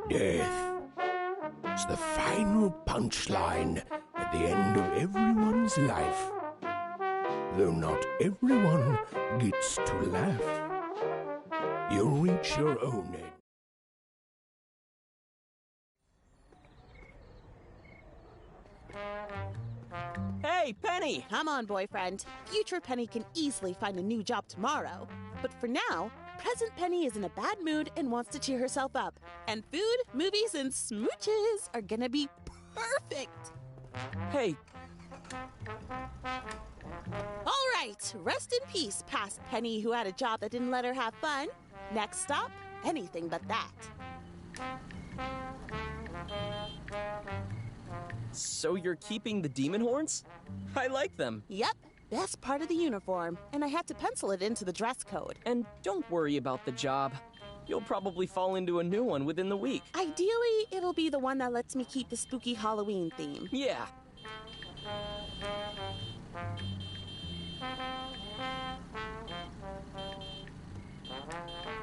Death. It's the final punchline at the end of everyone's life. Though not everyone gets to laugh. You'll reach your own end. Hey, Penny! Come on, boyfriend. Future Penny can easily find a new job tomorrow. But for now, present Penny is in a bad mood and wants to cheer herself up. And food, movies, and smooches are gonna be perfect. Hey. All right, rest in peace, past Penny who had a job that didn't let her have fun. Next stop, anything but that. So you're keeping the demon horns? I like them. Yep, best part of the uniform, and I had to pencil it into the dress code. And don't worry about the job. You'll probably fall into a new one within the week. Ideally, it'll be the one that lets me keep the spooky Halloween theme. Yeah.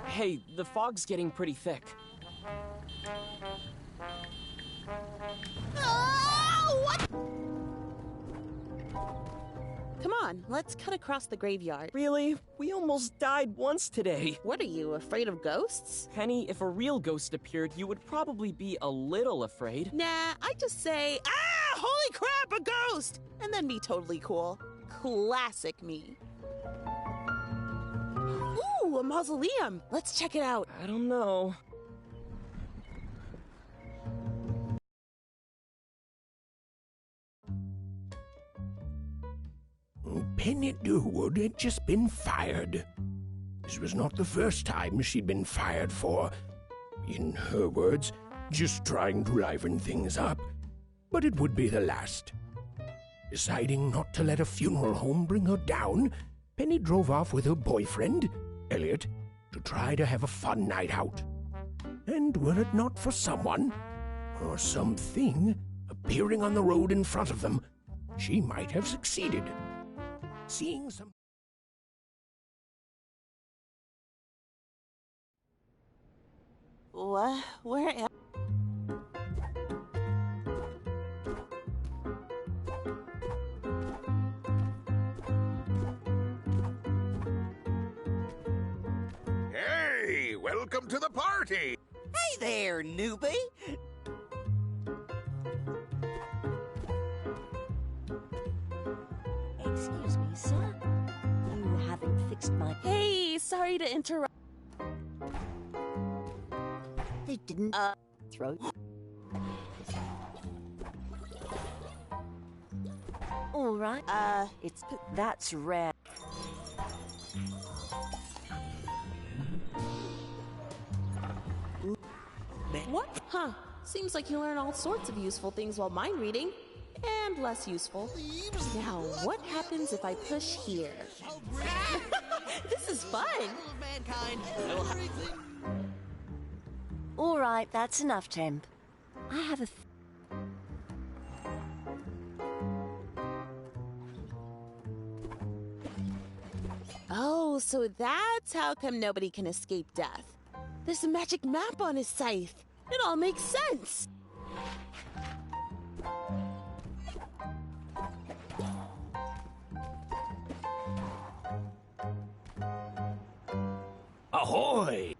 Hey, the fog's getting pretty thick. Oh, what? Come on, let's cut across the graveyard. Really? We almost died once today. What are you, afraid of ghosts? Penny, if a real ghost appeared, you would probably be a little afraid. Nah, I just say, ah, holy crap, a ghost! And then be totally cool. Classic me. Ooh, a mausoleum. Let's check it out. I don't know. Penny Durwood had just been fired. This was not the first time she'd been fired for, in her words, just trying to liven things up. But it would be the last. Deciding not to let a funeral home bring her down, Penny drove off with her boyfriend, Elliot, to try to have a fun night out. And were it not for someone, or something, appearing on the road in front of them, she might have succeeded. Seeing some... What? Where am... Hey, welcome to the party! Hey there, newbie! Excuse me, sir. You haven't fixed my... Hey, sorry to interrupt. They didn't... throat. All right. It's... That's rare. What? Huh. Seems like you learn all sorts of useful things while mind reading. And less useful. Now, what happens if I push here? This is fun! All right, that's enough, Temp. I have a... Oh, so that's how come nobody can escape death. There's a magic map on his scythe. It all makes sense. Ahoy!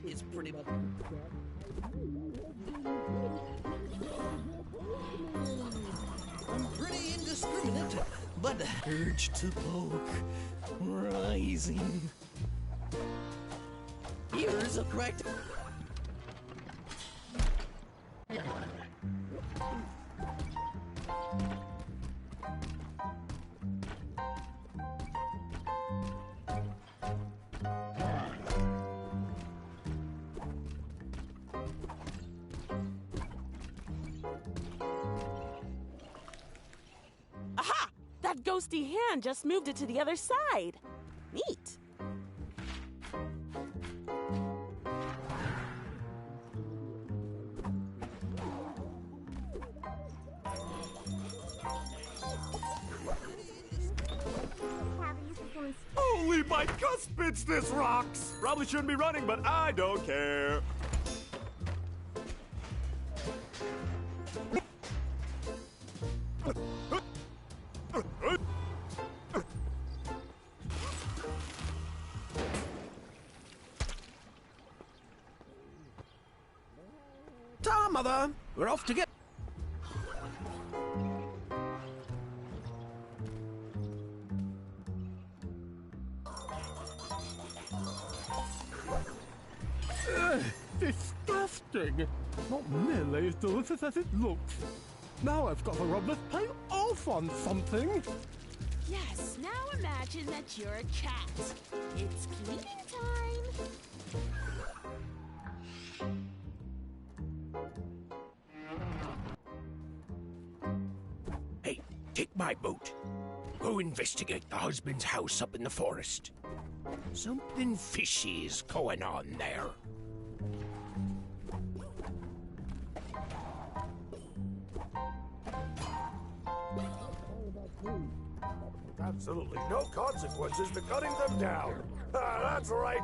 It's pretty much... I'm pretty indiscriminate, but the urge to poke rising. Here's a correct. Aha! That ghosty hand just moved it to the other side. Neat. Holy my cuspids, this rocks! Probably shouldn't be running, but I don't care. Ta, Mother! We're off to get... Disgusting! Not nearly as delicious as it looks. Now I've got to rub this paint off on something. Yes, now imagine that you're a cat. It's cleaning time. Hey, take my boat. Go investigate the husband's house up in the forest. Something fishy is going on there. Absolutely no consequences to cutting them down. Ah, that's right.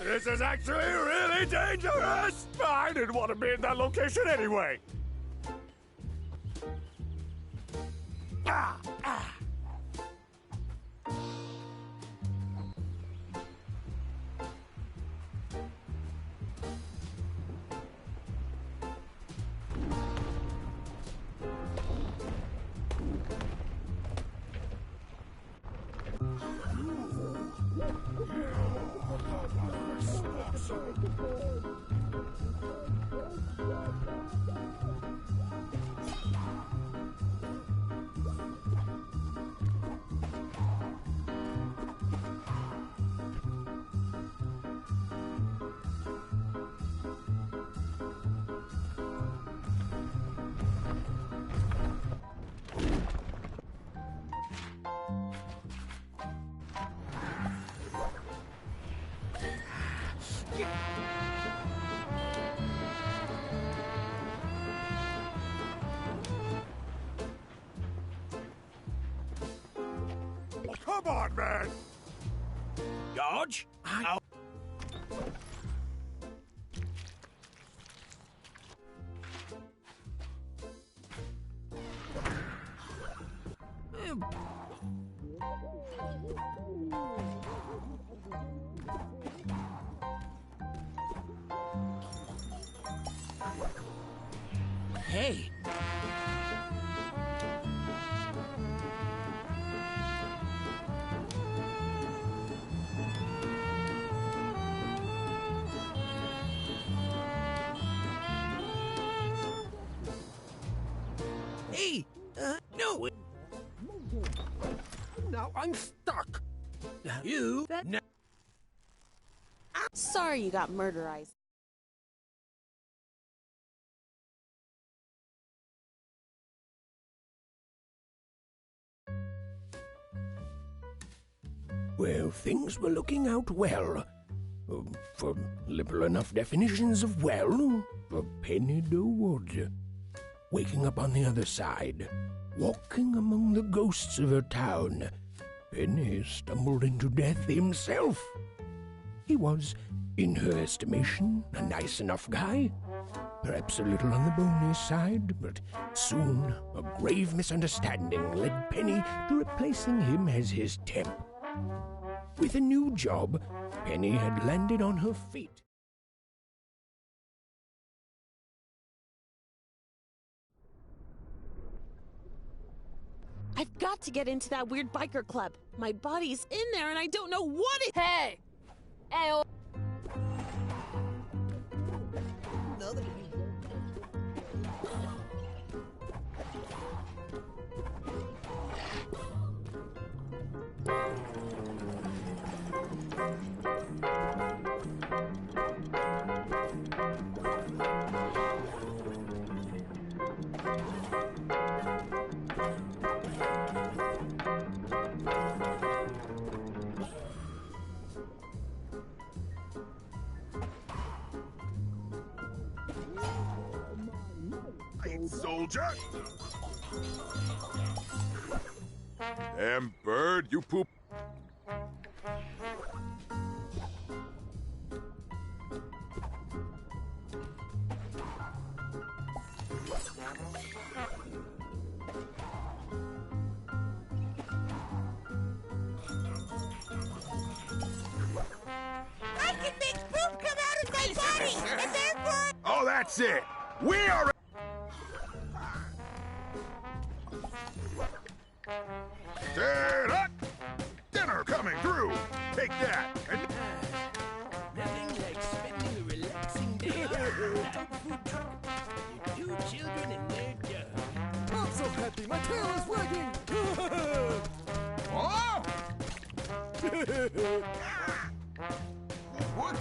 This is actually really dangerous! I didn't want to be in that location anyway! Ah! Ah! Come on, man! Dodge? I'll... Hey! Hey! No! Now I'm stuck! You... No. Sorry you got murderized. Well, things were looking out well. For liberal enough definitions of well, for Penny Durwood. Waking up on the other side, walking among the ghosts of her town, Penny stumbled into death himself. He was, in her estimation, a nice enough guy. Perhaps a little on the bony side, but soon a grave misunderstanding led Penny to replacing him as his temp. With a new job, Penny had landed on her feet. I've got to get into that weird biker club. My body's in there and I don't know what it— Hey! Hey, Know that if you Hey, soldier! Damn bird, you poop. I can make poop come out of my body, and therefore Oh, that's it! We are... Stand up! Dinner coming through! Take that! And... Nothing like spending a relaxing day on a dog food truck with your two children and their dog. I'm so happy, my tail is wagging! Oh! What?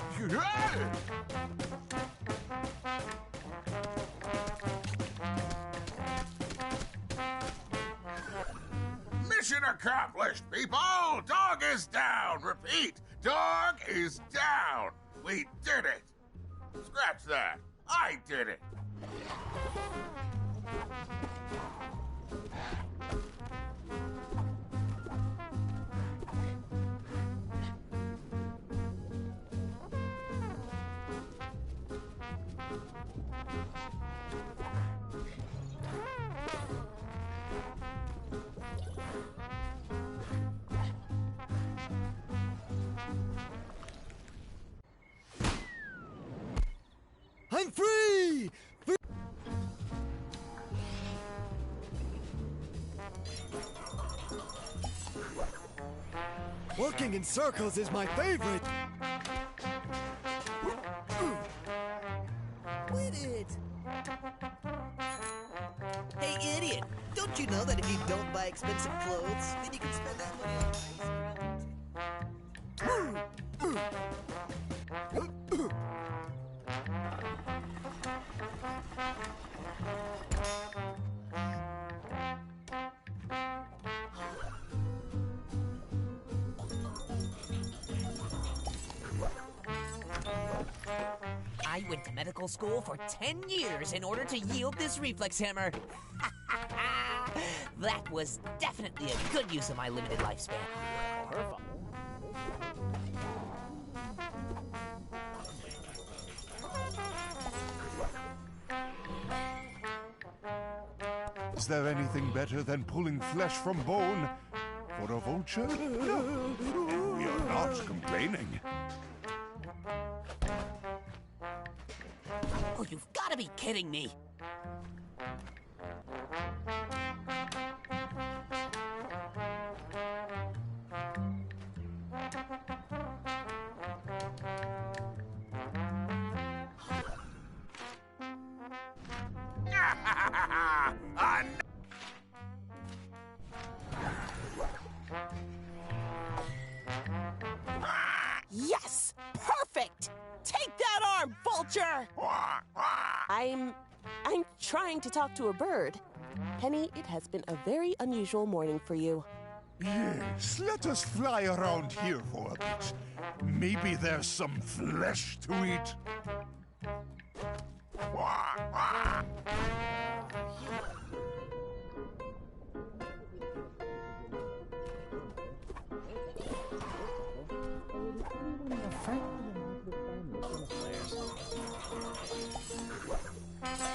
Mission accomplished, people! Dog is down! Repeat, dog is down! We did it! Scratch that! I did it! I'm free! Walking in circles is my favorite! quit it. Hey, idiot! Don't you know that if you don't buy expensive clothes, then you can spend that money on nice ground? I went to medical school for 10 years in order to yield this reflex hammer. That was definitely a good use of my limited lifespan. Her fault. Is there anything better than pulling flesh from bone? For a vulture? No. And we are not complaining. Oh, you've got to be kidding me. Yes! Perfect! Take that arm, vulture! I'm trying to talk to a bird. Penny, it has been a very unusual morning for you. Yes, let us fly around here for a bit. Maybe there's some flesh to eat.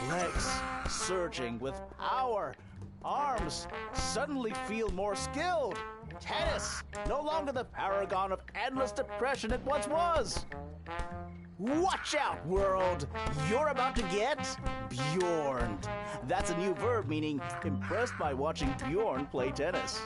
Legs surging with power. Arms suddenly feel more skilled. Tennis! No longer the paragon of endless depression it once was! Watch out, world! You're about to get Bjorned. That's a new verb meaning impressed by watching Bjorn play tennis.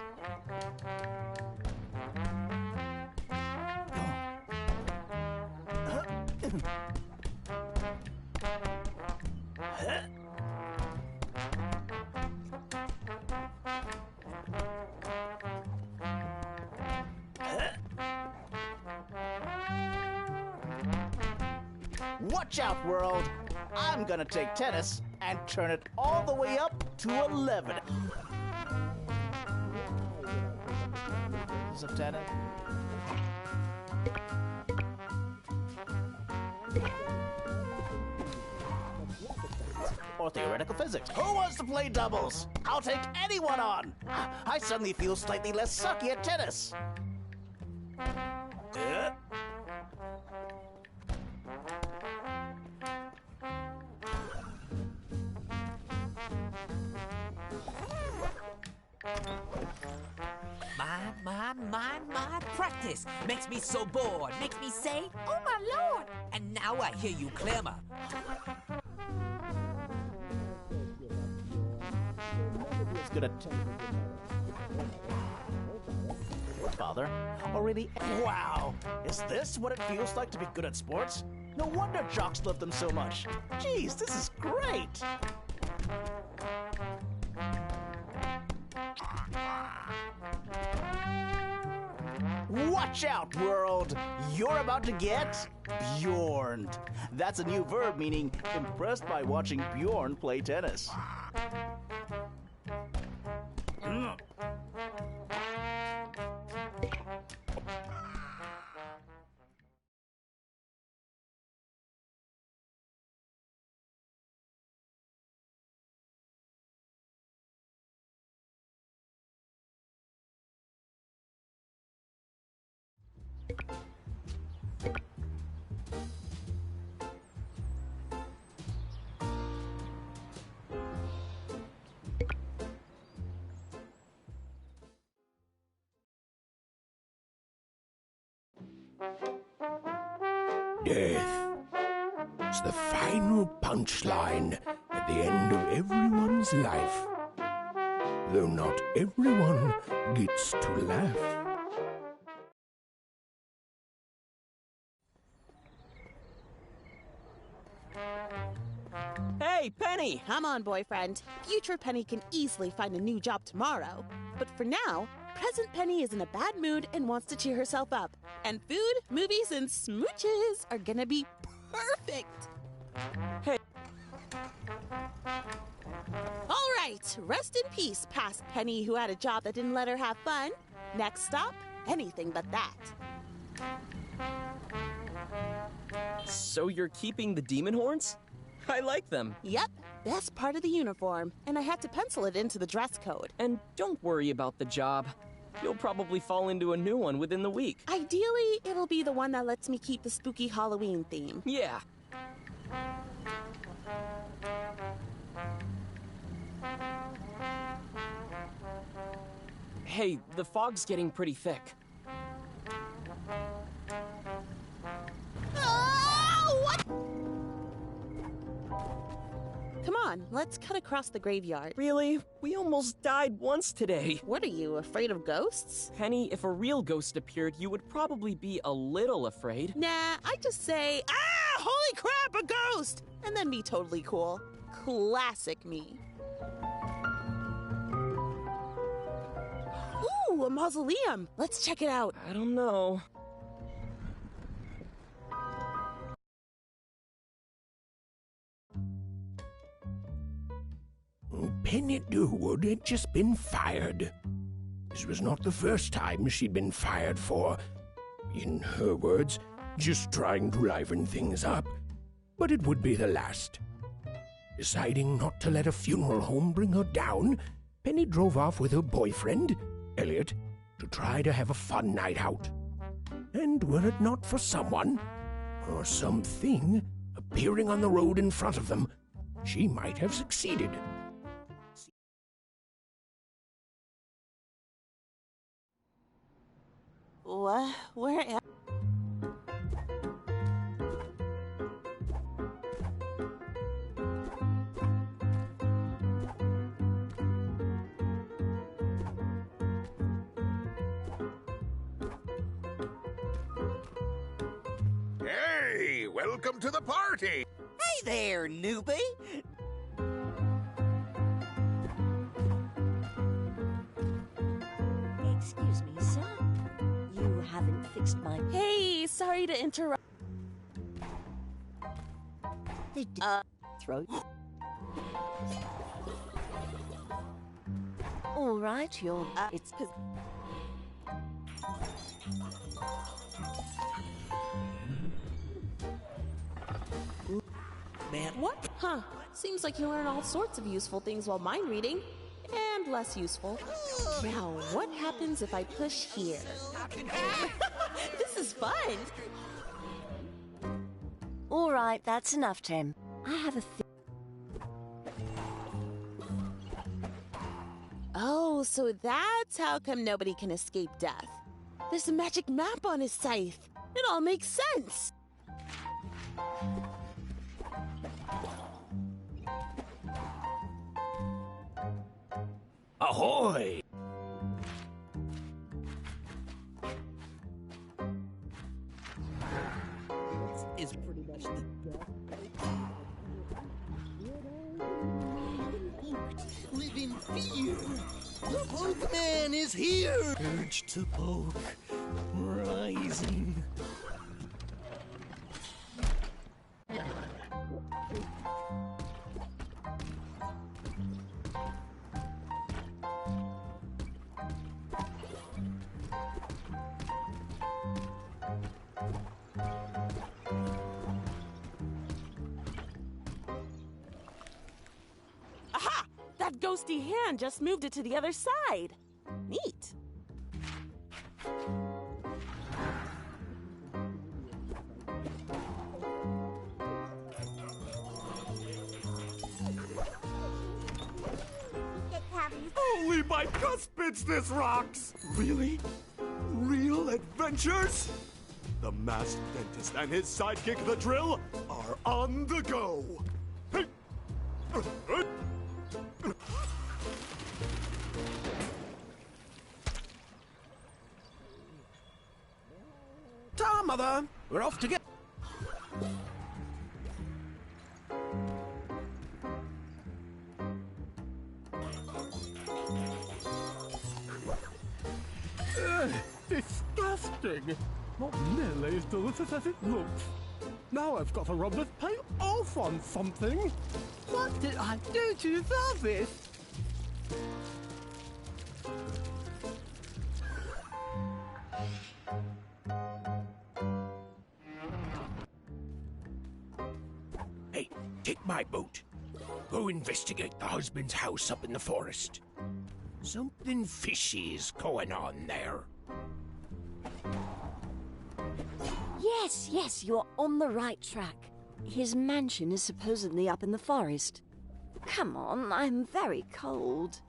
Watch out, world! I'm gonna take tennis and turn it all the way up to 11. Of tennis. Or theoretical physics. Who wants to play doubles? I'll take anyone on! I suddenly feel slightly less sucky at tennis. My practice makes me so bored, makes me say, oh my lord, and now I hear you clamor. It's good at Father, already? Wow, is this what it feels like to be good at sports? No wonder jocks love them so much. Jeez, this is great. Watch out, world! You're about to get Bjorned. That's a new verb meaning impressed by watching Bjorn play tennis. Death. It's the final punchline at the end of everyone's life. Though not everyone gets to laugh. Hey, Penny! Come on, boyfriend. Future Penny can easily find a new job tomorrow. But for now, present Penny is in a bad mood and wants to cheer herself up. And food, movies, and smooches are gonna be perfect. Hey. All right, rest in peace, past Penny who had a job that didn't let her have fun. Next stop, anything but that. So you're keeping the demon horns? I like them. Yep, best part of the uniform, and I had to pencil it into the dress code. And don't worry about the job. You'll probably fall into a new one within the week. Ideally, it'll be the one that lets me keep the spooky Halloween theme. Yeah. Hey, the fog's getting pretty thick. What? Come on, let's cut across the graveyard. Really? We almost died once today. What are you, afraid of ghosts? Penny, if a real ghost appeared, you would probably be a little afraid. Nah, I just say, holy crap, a ghost! And then be totally cool. Classic me. Ooh, a mausoleum. Let's check it out. I don't know. Penny Durwood had just been fired. This was not the first time she'd been fired for, in her words, just trying to liven things up, but it would be the last. Deciding not to let a funeral home bring her down, Penny drove off with her boyfriend, Elliot, to try to have a fun night out. And were it not for someone, or something, appearing on the road in front of them, she might have succeeded. So, where am... Hey, welcome to the party. Hey there, newbie. Excuse me, sir. You haven't fixed my... Hey, sorry to interrupt. throat. All right, you're... it's... Man, What? Huh. Seems like you learn all sorts of useful things while mind reading. And less useful. Now, what happens if I push here? This is fun! All right, that's enough, Tim. I have a... Oh, so that's how come nobody can escape death. There's a magic map on his scythe. It all makes sense. Ahoy! is pretty much the live in fear. The Poke Man is here. Urge to poke, rising. Aha! That ghosty hand just moved it to the other side. Neat. Only my cuspids this rocks! Really? Real adventures? The masked dentist and his sidekick, the Drill, are on the go! Ta, Mother! We're off to get... Disgusting! Not nearly as delicious as it looks. Now I've got to rub this paint off on something. What did I do to deserve this? Hey, take my boat. Go investigate the husband's house up in the forest. Something fishy is going on there. Yes, you're on the right track. His mansion is supposedly up in the forest. Come on, I'm very cold.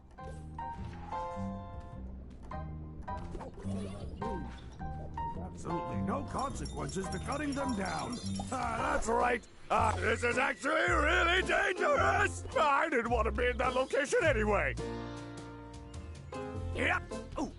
Absolutely no consequences to cutting them down. That's right. This is actually really dangerous. I didn't want to be in that location anyway. Yep. Oh.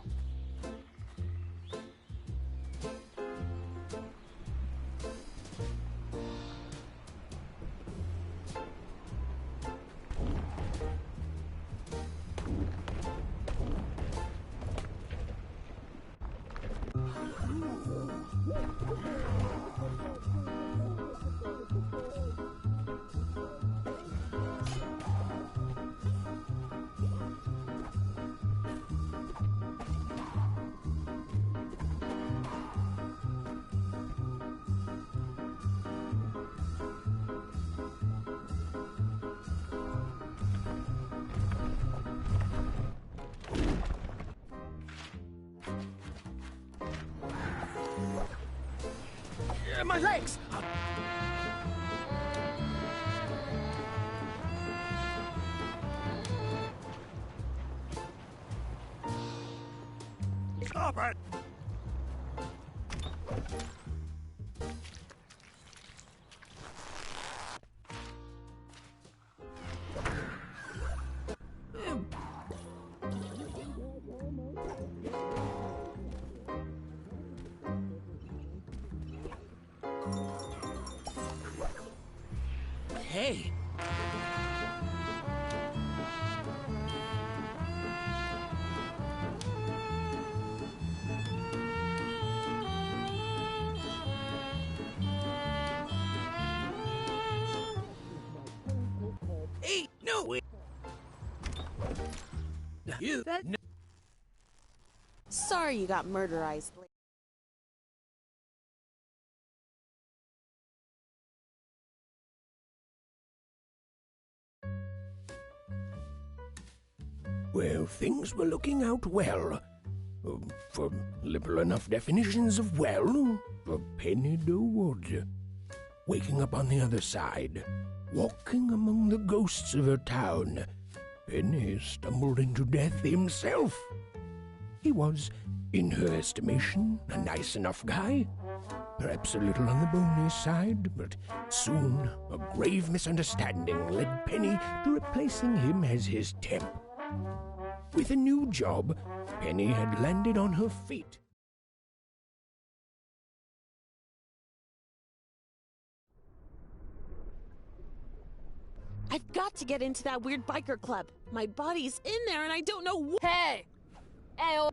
My legs! Stop it! Hey! Hey, no way! You that no. Sorry you got murderized. Well, things were looking out well. For liberal enough definitions of well, for Penny Durwood. Waking up on the other side, walking among the ghosts of her town, Penny stumbled into death himself. He was, in her estimation, a nice enough guy. Perhaps a little on the bony side, but soon a grave misunderstanding led Penny to replacing him as his temp. With a new job, Penny had landed on her feet. I've got to get into that weird biker club. My body's in there and I don't know what. Hey! Ayo!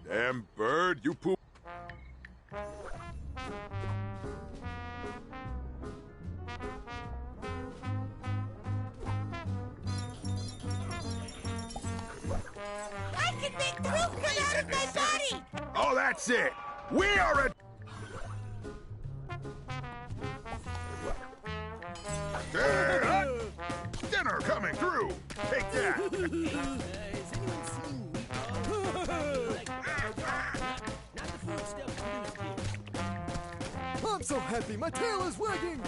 Damn bird, you poop. I can make the milk come out of my body! Oh, that's it. We are a... Dinner coming through. Take that. I'm so happy, my tail is wagging!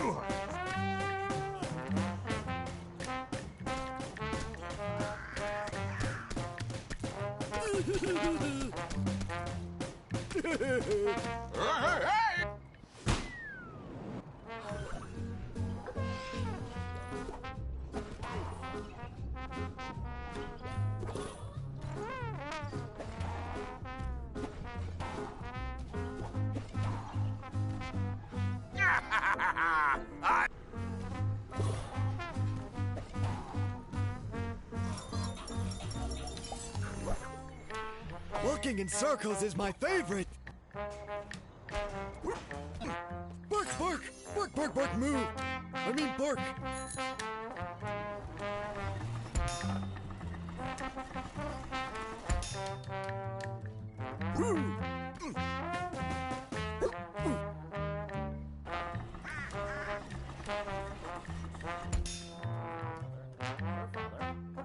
Hey! Walking in circles is my favorite! Bark, bark! Bark, bark, bark, move! I mean bark!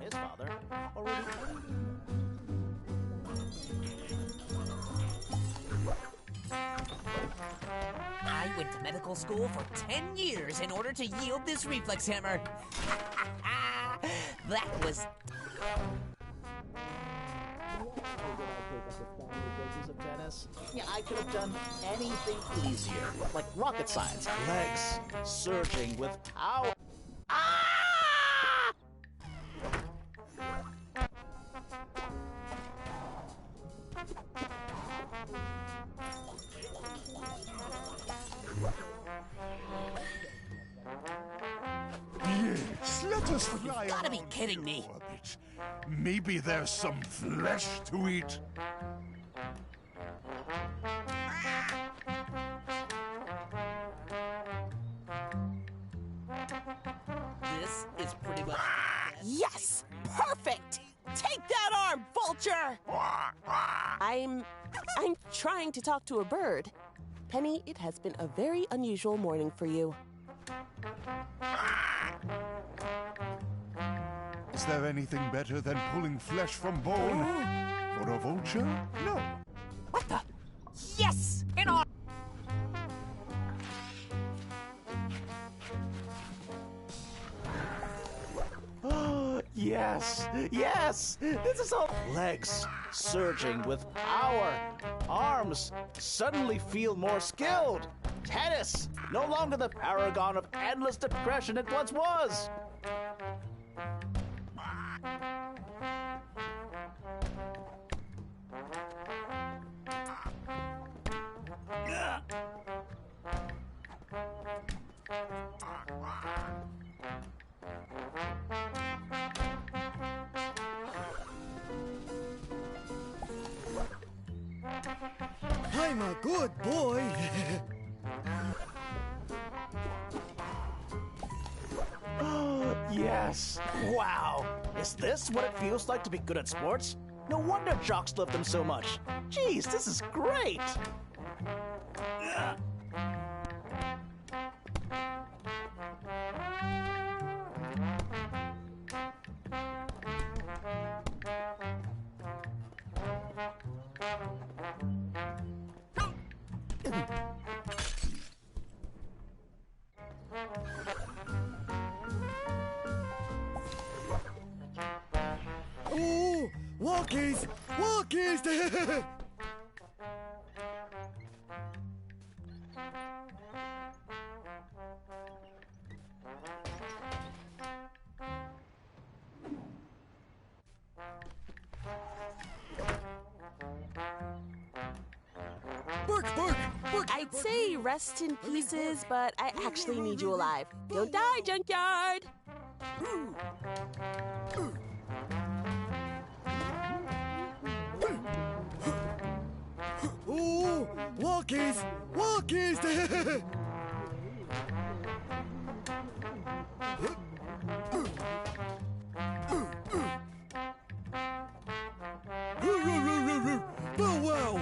His father already. I went to medical school for 10 years in order to yield this reflex hammer. That was... Of tennis. Yeah, I could have done anything easier, like rocket science, legs surging with power. Ah! Just You've fly gotta be around kidding here me. for a bit. Maybe there's some flesh to eat. This is pretty much. Yes! Perfect! Take that arm, vulture! I'm trying to talk to a bird. Penny, it has been a very unusual morning for you. Is there anything better than pulling flesh from bone? For a vulture? No. What the? Yes! In on. Yes, yes! This is all legs surging with power. Arms suddenly feel more skilled. Tennis, no longer the paragon of endless depression it once was. I'm a good boy. Yes. Wow. Is this what it feels like to be good at sports? No wonder jocks love them so much. Jeez, this is great. Oh, walkies! Walkies! I'd say rest in pieces, but I actually need you alive. Don't die, Junkyard! Oh, walkies! Walkies! Bow wow!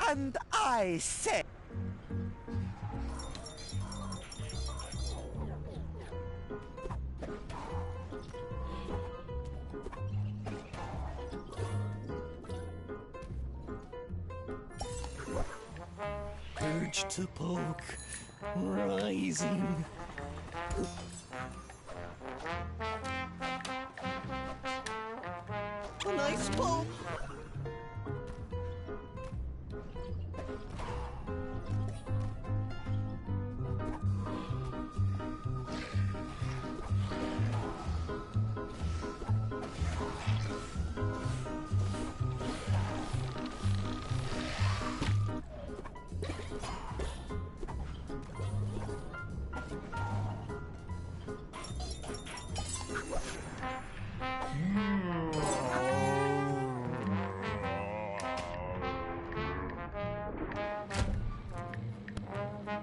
And I say... Urge to poke, rising. A nice poke.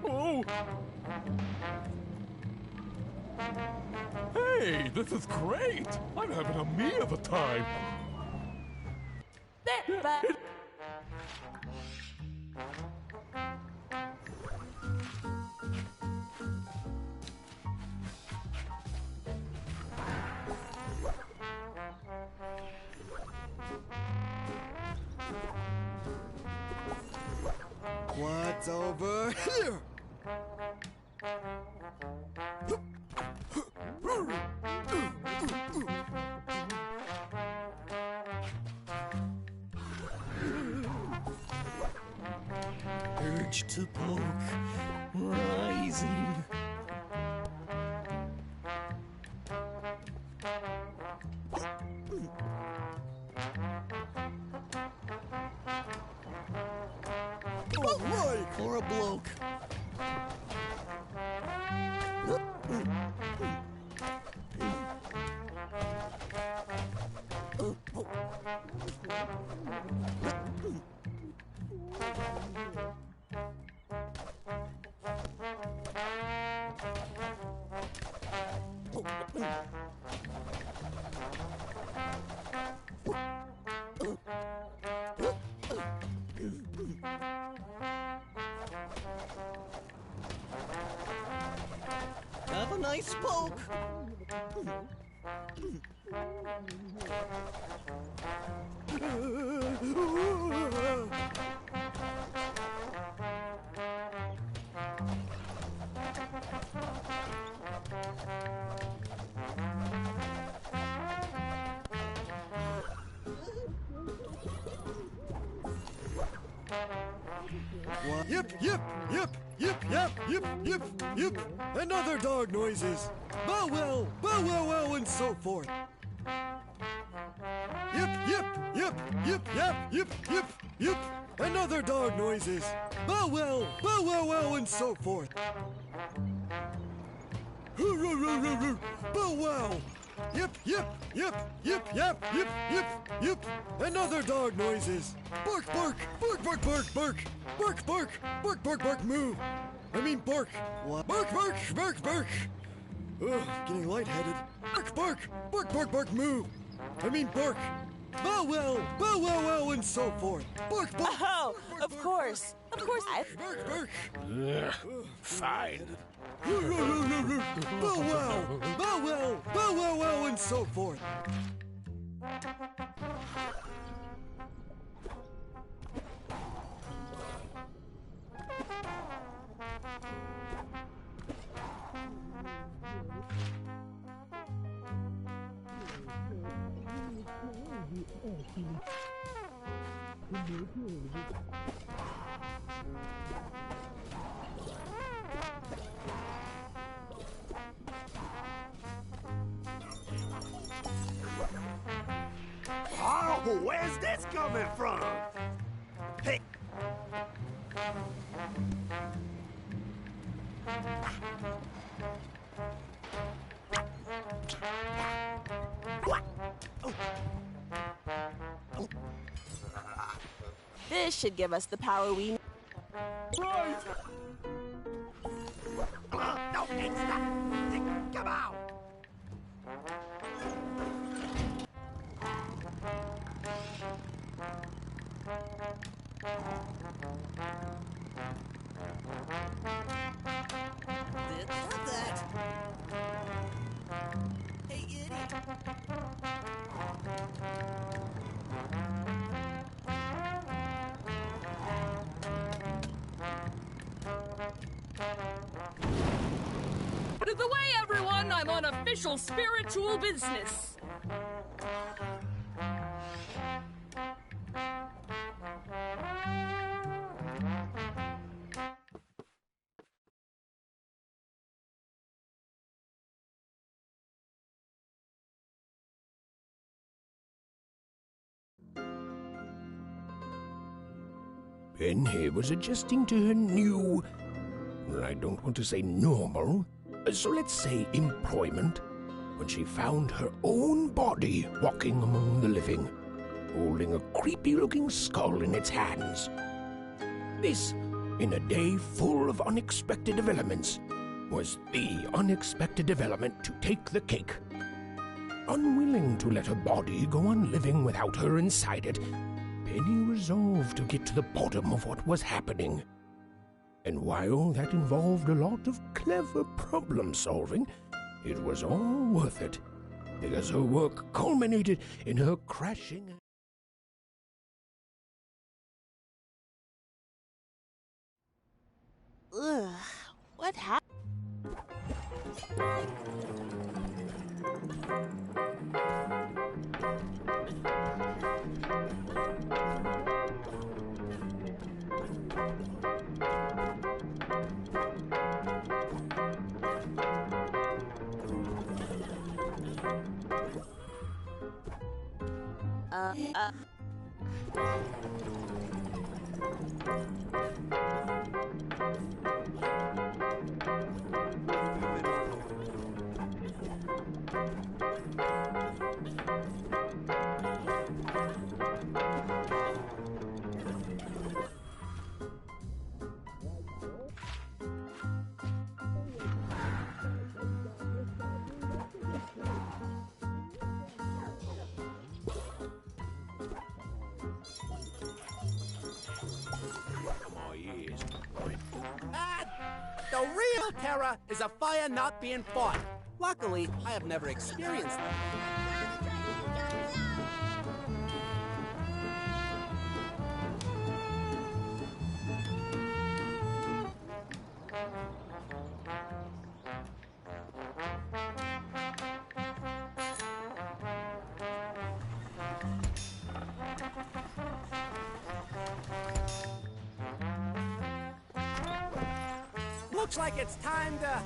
Oh! Hey, this is great! I'm having a me of a time! What's over here? urge to poke rising. All right, for a bloke. Have a nice poke. Yip, yip, yip, yip, yap, yip, yip, yip, and other dog noises. Bow wow, and so forth. Yip, yip, yip, yip, yap, yip, yip, yip, and other dog noises. Bow wow, and so forth. Bow wow. Yip, yip, yip, yip, yap, yip, yip, yip, and other dog noises. Bark, bark, bark, bark, bark, bark, bark, bark, bark, bark, bark, moo. I mean bark. What? Bark, bark, bark, bark. Ugh, getting lightheaded. Bark, bark, bark, bark, bark, moo. I mean bark. Bow wow, and so forth. Bark, bark. Oh, of course. Bark, bark. Fine. Bow wow, and so forth. Oh, where's this coming from? Hey. This should give us the power we need. Right. No, it's not. Come out. Stop that! Hey, idiot! Out of the way, everyone! I'm on official spiritual business. Penny was adjusting to her new, well, I don't want to say normal, so let's say employment, when she found her own body walking among the living, holding a creepy-looking skull in its hands. This, in a day full of unexpected developments, was the unexpected development to take the cake. Unwilling to let her body go on living without her inside it, Penny resolved to get to the bottom of what was happening. And while that involved a lot of clever problem-solving, it was all worth it, because her work culminated in her crashing... Ugh, what happened? The real terror is a fire not being fought. Luckily, I have never experienced that. Looks like it's time to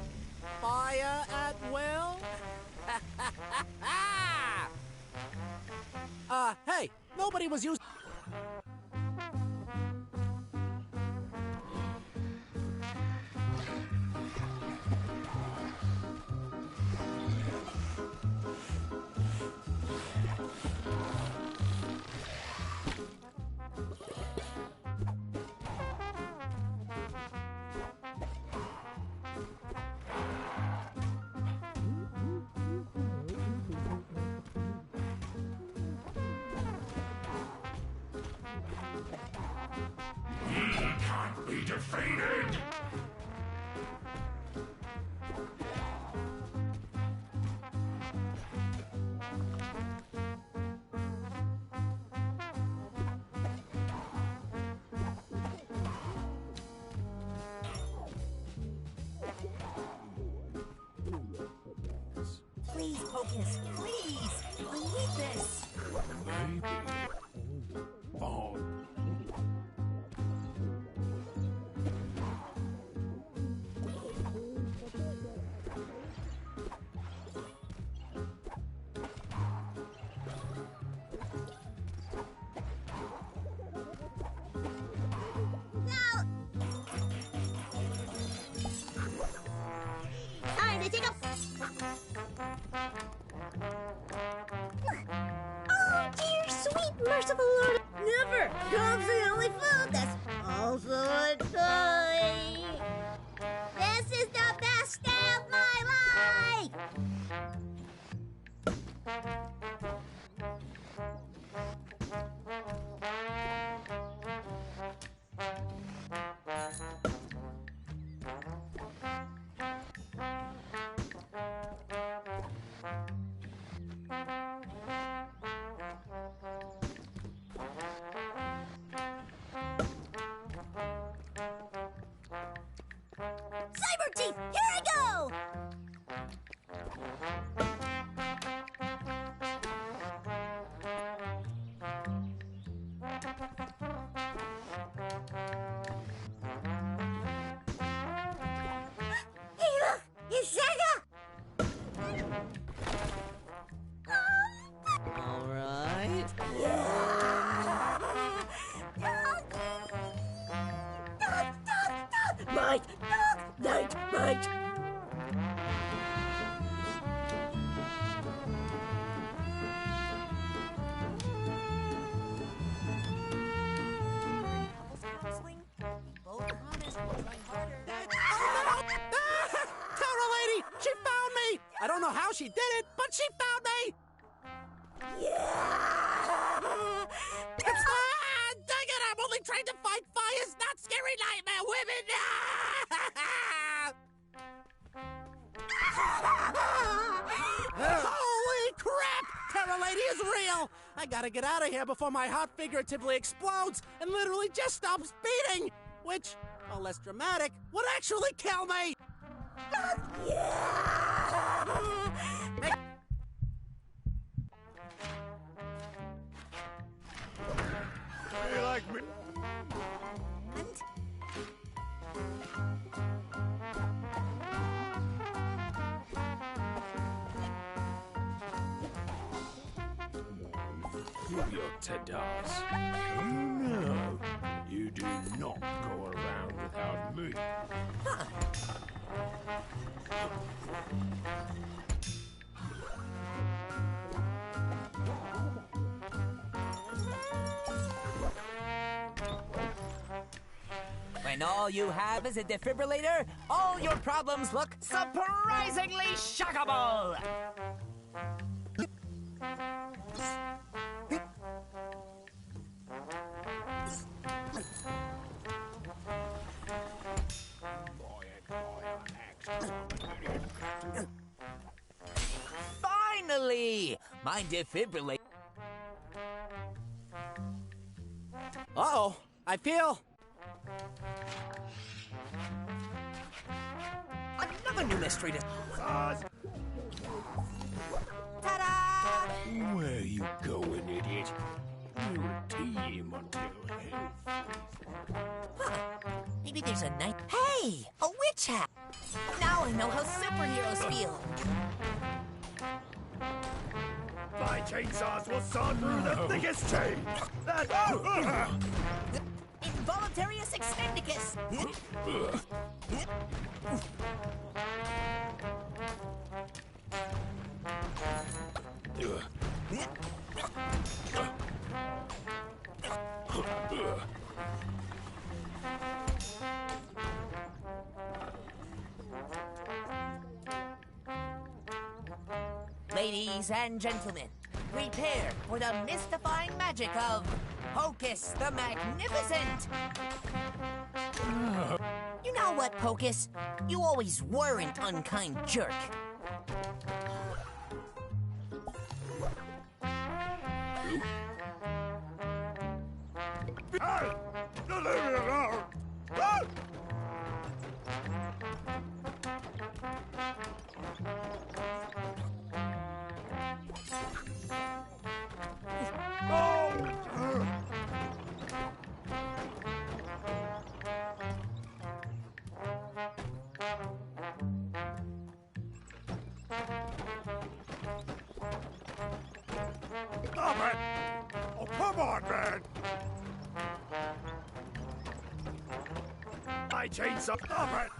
fire at will. Hey, nobody was using. Defeated! Please, Pocus, please! I need this! Maybe. Oh. Time to take a... Oh, dear, sweet, merciful Lord. Never comes the only food that's also a toy. This is the best day of my life. Cyber Teeth, here I go! Hey, look! It's Santa! All right. Mike! Night, Mike! Terror Lady! She found me! I don't know how she did it, but she found me! It's dang it! I'm only trying to fight fires, not scary nightmare women! Holy crap! Terror Lady is real! I gotta get out of here before my heart figuratively explodes and literally just stops beating! Which, while less dramatic, would actually kill me! They like me. Your doctor does. Oh, no. You do not go around without me. When all you have is a defibrillator, all your problems look surprisingly shockable! Finally! My defibrillator... Uh-oh, I feel... Another new mystery to... Ta-da! Where you going, idiot? You're a team until Maybe there's a night... Hey! A witch hat! Now I know how superheroes feel. My chainsaws will saw through the thickest chain! Involuntarius extendicus! Ladies and gentlemen, prepare for the mystifying magic of Pocus the Magnificent! You know what, Pocus? You always were an unkind jerk. Stop it! Oh, come on, man! My chainsaw, stop it!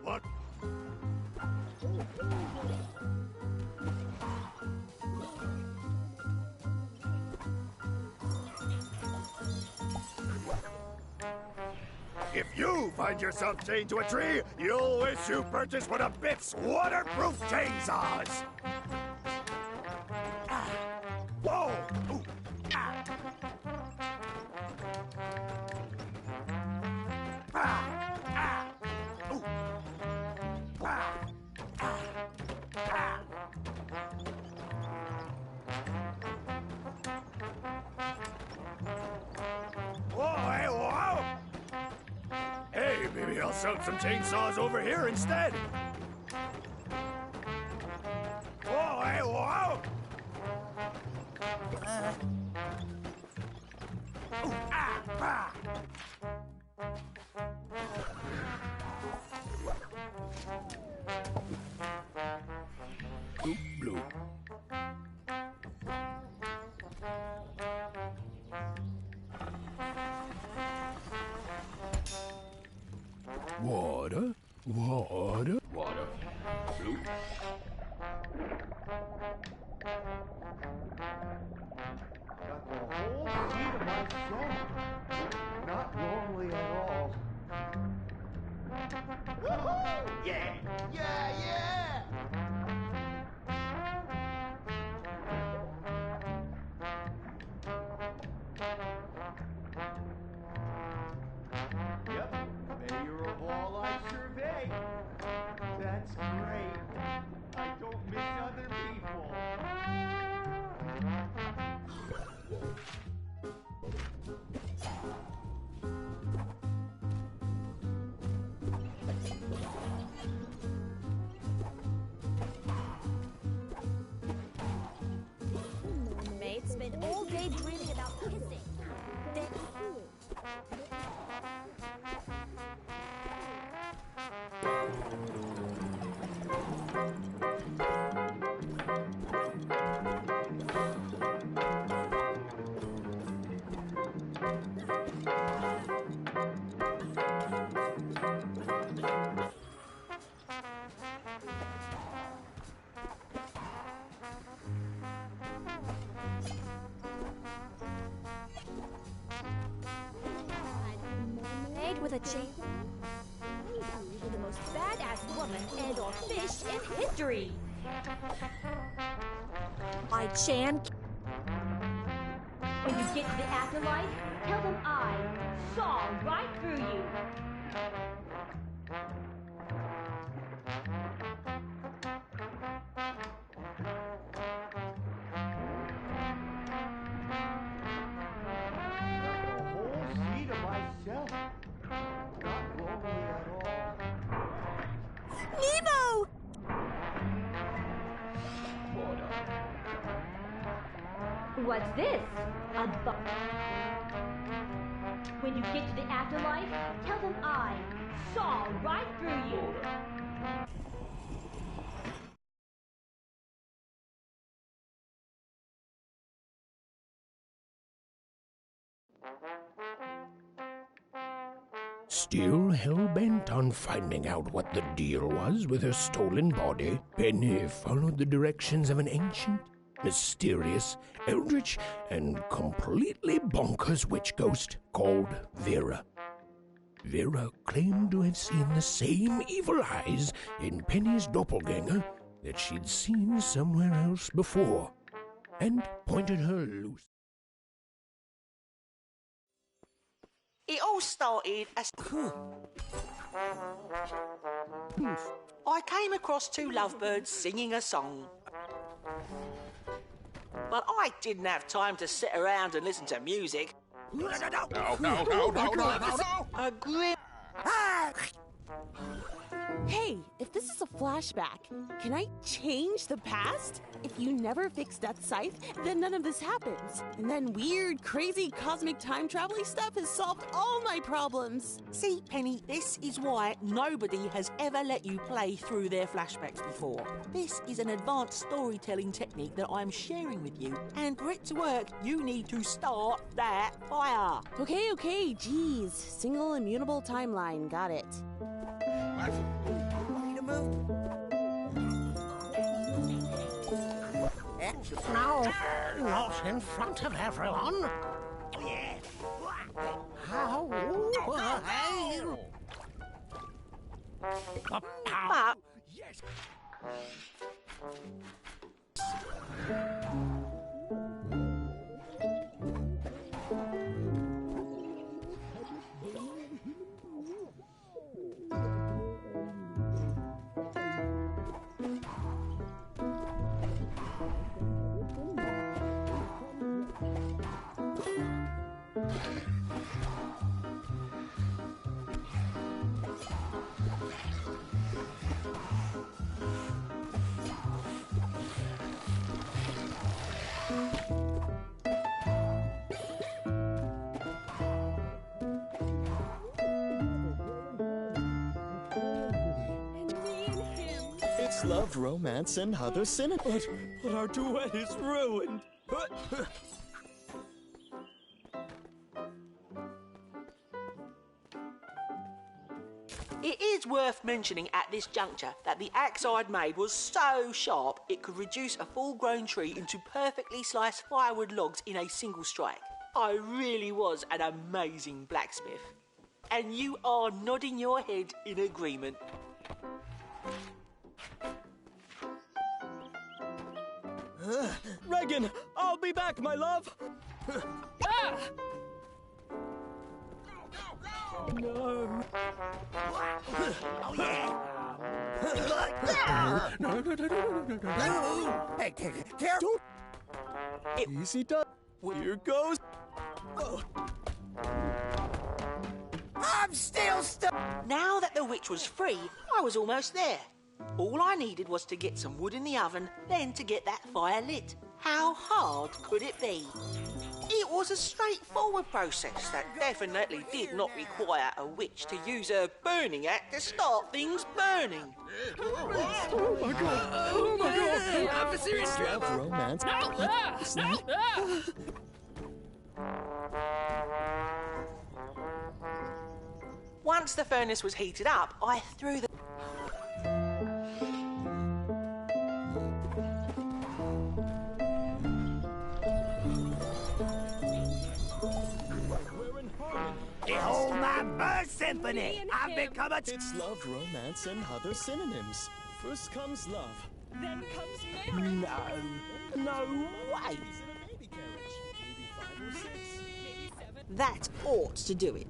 What? If you find yourself chained to a tree, you'll wish you purchased one of Biff's waterproof chainsaws! Whoa! Ooh. Ah. Ah. Ah. Ooh. Ah. Ah. Ah. Whoa, hey, whoa! Hey, maybe I'll sell some chainsaws over here instead. Whoa, hey, whoa! Ooh, ah, ah. Oop, blue. Water, water, water, blue. Got the whole beat of my song. Not lonely at all. Woohoo! Yeah! Yeah, yeah! Yep, mayor of all I survey. That's great. a chance. You're the most badass woman and or fish in history. Chan. When you get to the afterlife, tell them I saw right through you. Nemo! What's this? A When you get to the afterlife, tell them I saw right through you. Still hell-bent on finding out what the deal was with her stolen body, Penny followed the directions of an ancient, mysterious, eldritch, and completely bonkers witch ghost called Vera. Vera claimed to have seen the same evil eyes in Penny's doppelganger that she'd seen somewhere else before, and pointed her loose. It all started as... I came across two lovebirds singing a song. But I didn't have time to sit around and listen to music. No. A grim... Hey, if this is a flashback, can I change the past? If you never fix Death's Scythe, then none of this happens. And then weird, crazy, cosmic time-traveling stuff has solved all my problems. See, Penny, this is why nobody has ever let you play through their flashbacks before. This is an advanced storytelling technique that I'm sharing with you, and for it to work, you need to start that fire. Okay, geez. Single immutable timeline, got it. Need to move. No, not in front of everyone. How? Yes. It's love, romance, and other sin. But our duet is ruined. It is worth mentioning at this juncture that the axe I'd made was so sharp it could reduce a full-grown tree into perfectly sliced firewood logs in a single strike. I really was an amazing blacksmith. And you are nodding your head in agreement. Regan, I'll be back, my love. Ah! No. Oh, yeah. Hey, careful. Easy done. Here goes. I'm still stuck. Now that the witch was free, I was almost there. All I needed was to get some wood in the oven, then to get that fire lit. How hard could it be? It was a straightforward process that definitely did not require a witch to use her burning axe to start things burning. Oh my god! Oh my god! Officer is love, romance. No! Once the furnace was heated up, I threw the... Behold my mercy, Symphony. I've become a... It's love, romance, and other synonyms. First comes love. Then comes marriage. No way. Baby carriage. Maybe 5 or 6. Maybe 7. That ought to do it.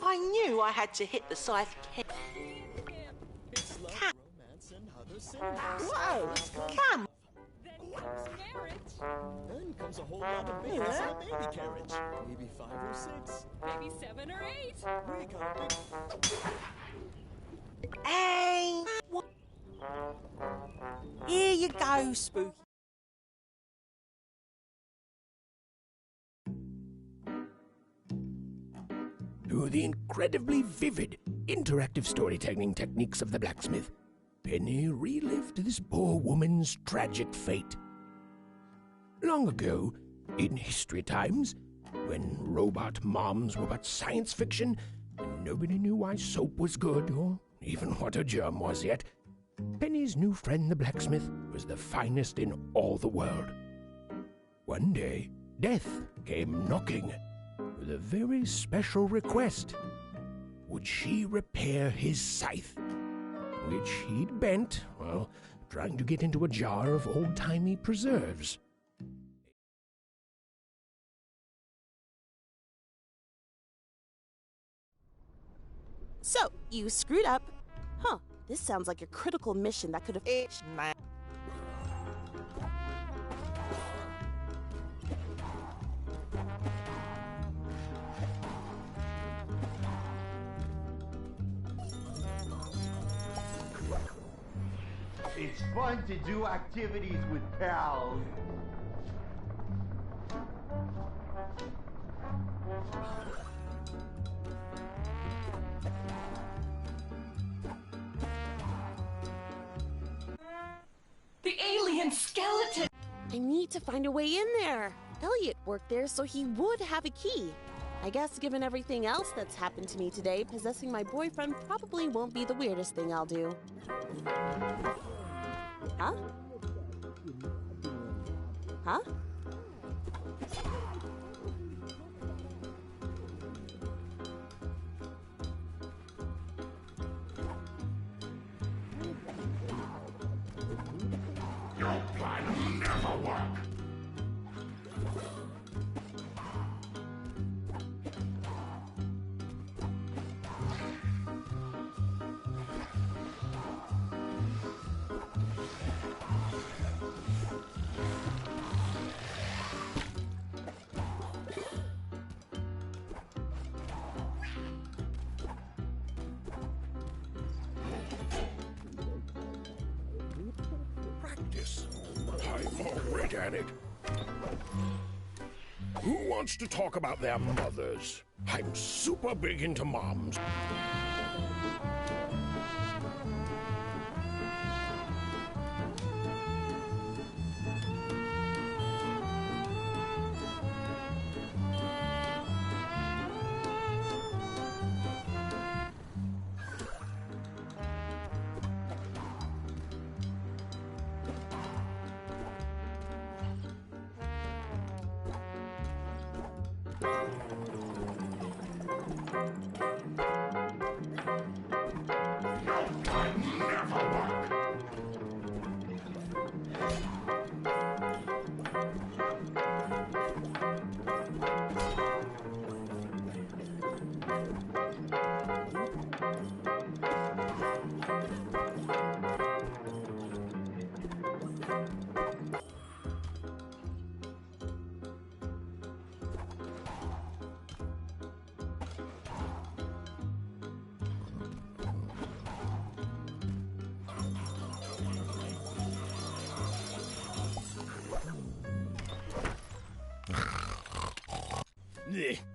I knew I had to hit the scythe. It's love, romance, and other synonyms. Whoa! Come! Then comes marriage. Then comes a whole lot of babies in a baby carriage. Maybe 5 or 6. Maybe 7 or 8. We got a big... Hey! Here you go, Spooky. Through the incredibly vivid, interactive storytelling techniques of the blacksmith, Penny relived this poor woman's tragic fate. Long ago, in history times, when robot moms were but science fiction, and nobody knew why soap was good, or even what a germ was yet, Penny's new friend the blacksmith was the finest in all the world. One day, Death came knocking with a very special request. Would she repair his scythe, which he'd bent while trying to get into a jar of old-timey preserves? So, you screwed up. Huh, this sounds like a critical mission that could have... It's fun to do activities with pals. The alien skeleton! I need to find a way in there. Elliot worked there, so he would have a key. I guess given everything else that's happened to me today, possessing my boyfriend probably won't be the weirdest thing I'll do. Huh? Huh? Your plan will never work. Practice. I'm already at it. Who wants to talk about their mothers? I'm super big into moms.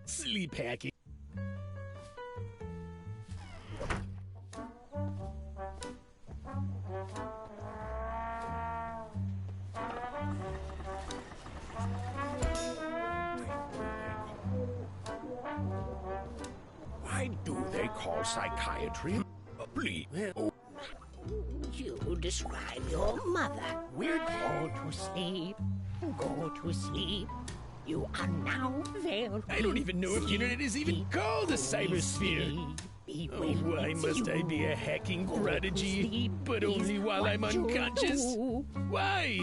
Sleep hacky. Why do they call psychiatry a bleep? Oh. You describe your mother. Weird. Go to sleep. Go to sleep. You are now very... I don't even know if the internet is even called a cybersphere. Oh, why must I be a hacking prodigy? But only while I'm unconscious? Why?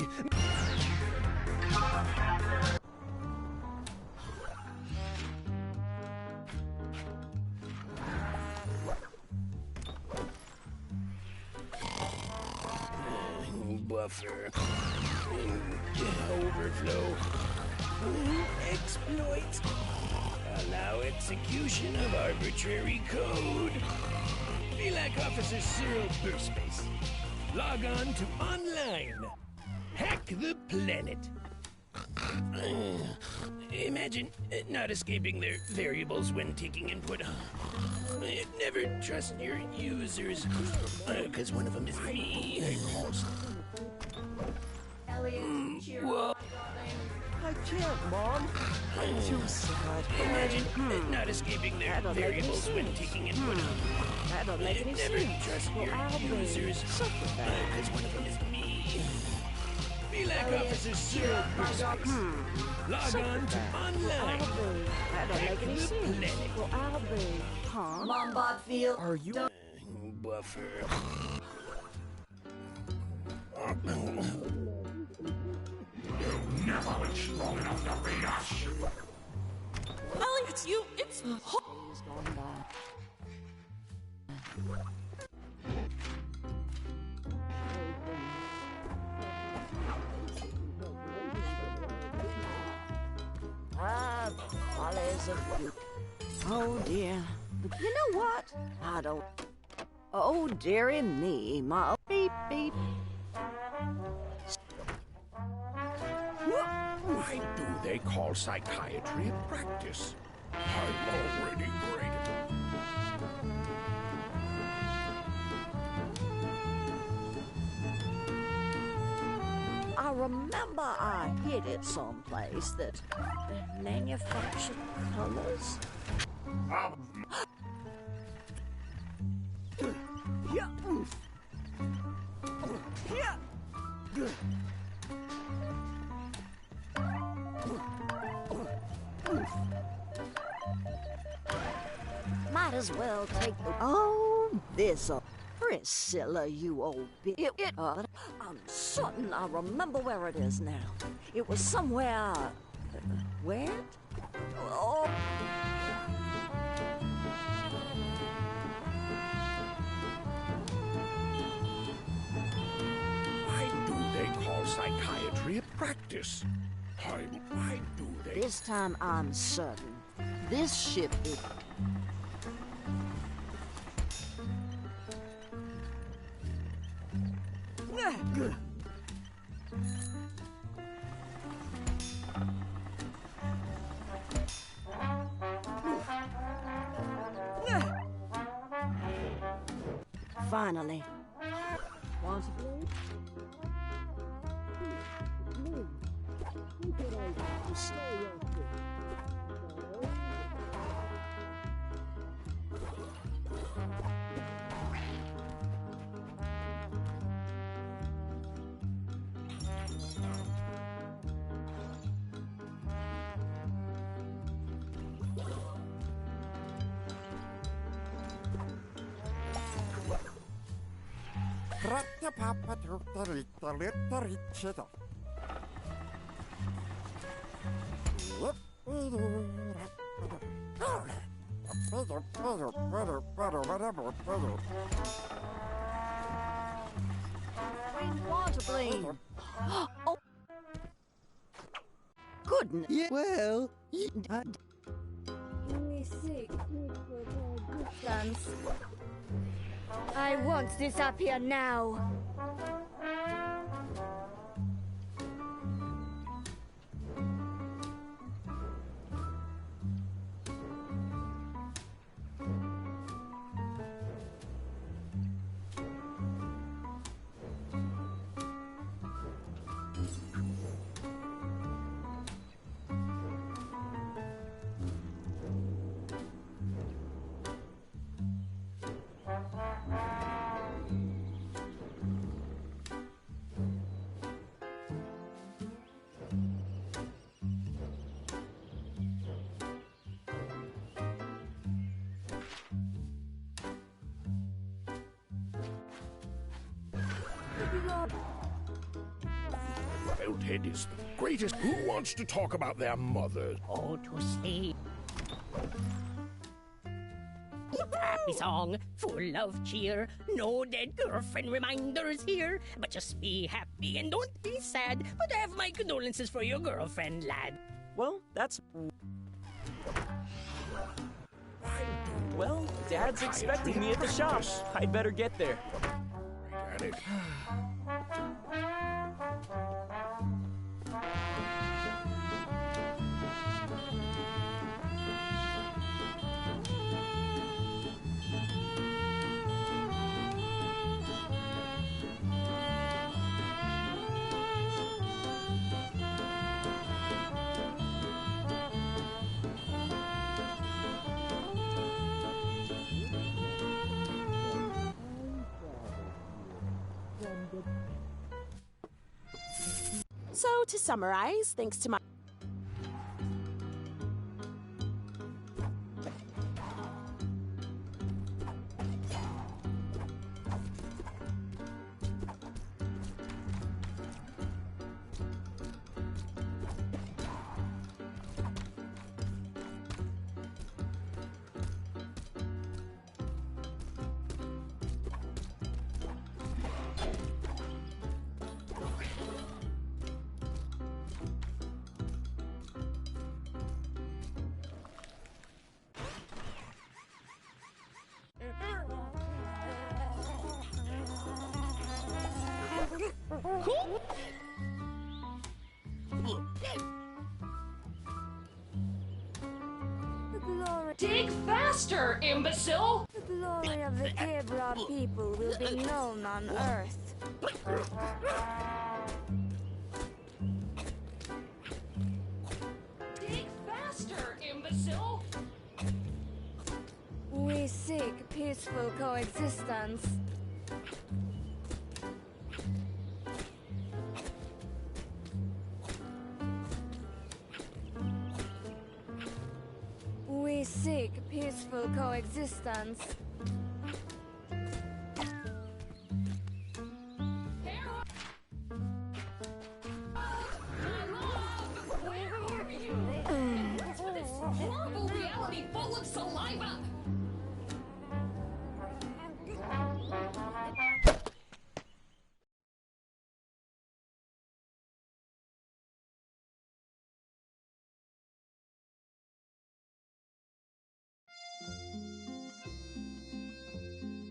Buffer. Overflow. Exploit. Allow execution of arbitrary code. VLAC Officer Cyril Burkspace. Log on to online. Hack the planet. Imagine not escaping their variables when taking input. Never trust your users, because one of them is me. Whoa. I can't, Mom. I'm too sad. Imagine not escaping their variables when taking input. That'll make any Never sense. trust your users, because one of them is me. VLAC Officer Cyril Burkspace. Log on to online. That'll make any sense. Well, I'll be. Huh? Mom, Bob, Field. Are you... Buffer. You never went strong enough to beat us. Ellie, it's you. It's... He's gone by. Ah, follies of youth. Oh dear. But you know what? I don't. Oh dearie me, my beep beep. Why do they call psychiatry a practice? I'm already great. I remember I hid it someplace that manufactured colors. Might as well take the... Oh, this Priscilla, you old bitch. I'm certain I remember where it is now. It was somewhere... where? Oh... Why do they call psychiatry a practice? Why do they... This time I'm certain. This ship is... Finally. Want to play? Waterblade. Oh. Goodness. Yeah, well... We seek distance. I won't disappear now. Felthead is the greatest. Who wants to talk about their mothers? Oh, to see. Happy song, full of cheer. No dead girlfriend reminders here. But just be happy and don't be sad. But I have my condolences for your girlfriend, lad. Well, that's... Well, Dad's expecting me at the shop. I'd better get there. Got it. So, to summarize, thanks to my... Cool. Dig faster, imbecile! The glory of the Kebra people will be known on Earth. Dig faster, imbecile! We seek peaceful coexistence. We seek peaceful coexistence. Horrible reality full of saliva!